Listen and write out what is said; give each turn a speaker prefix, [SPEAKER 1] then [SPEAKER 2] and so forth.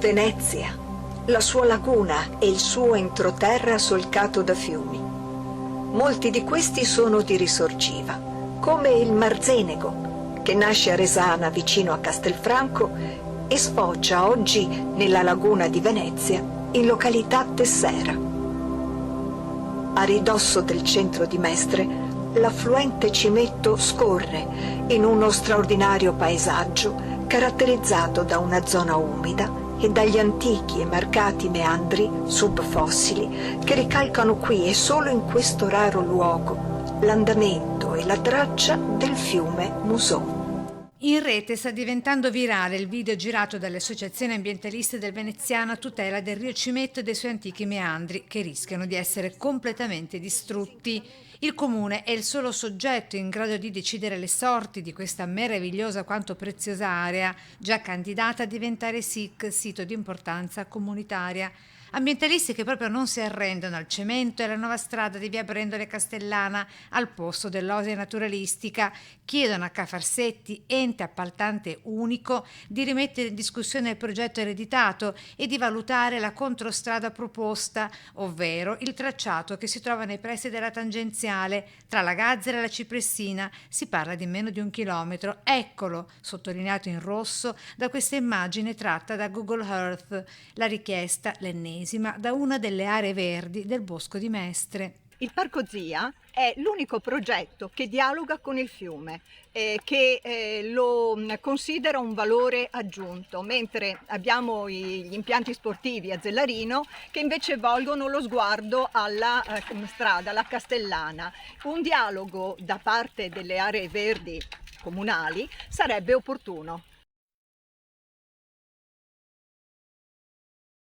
[SPEAKER 1] Venezia, la sua laguna e il suo entroterra solcato da fiumi. Molti di questi sono di risorgiva, come il Marzenego, che nasce a Resana vicino a Castelfranco e sfocia oggi nella laguna di Venezia in località Tessera. A ridosso del centro di Mestre, l'affluente Cimetto scorre in uno straordinario paesaggio caratterizzato da una zona umida e dagli antichi e marcati meandri subfossili che ricalcano qui e solo in questo raro luogo l'andamento e la traccia del fiume Musò.
[SPEAKER 2] In rete sta diventando virale il video girato dalle associazioni ambientaliste del Veneziano a tutela del Rio Cimetto e dei suoi antichi meandri che rischiano di essere completamente distrutti. Il comune è il solo soggetto in grado di decidere le sorti di questa meravigliosa quanto preziosa area, già candidata a diventare SIC, sito di importanza comunitaria. Ambientalisti che proprio non si arrendono al cemento e alla nuova strada di via Brendole Castellana al posto dell'oasi naturalistica, chiedono a Cafarsetti, ente appaltante unico, di rimettere in discussione il progetto ereditato e di valutare la controstrada proposta, ovvero il tracciato che si trova nei pressi della tangenziale tra la Gazzera e la Cipressina. Si parla di meno di 1 chilometro. Eccolo, sottolineato in rosso da questa immagine tratta da Google Earth, la richiesta, l'ennesima, da una delle aree verdi del Bosco di Mestre.
[SPEAKER 3] Il Parco Zia è l'unico progetto che dialoga con il fiume, che lo considera un valore aggiunto, mentre abbiamo gli impianti sportivi a Zellarino che invece volgono lo sguardo alla strada, alla Castellana. Un dialogo da parte delle aree verdi comunali sarebbe opportuno.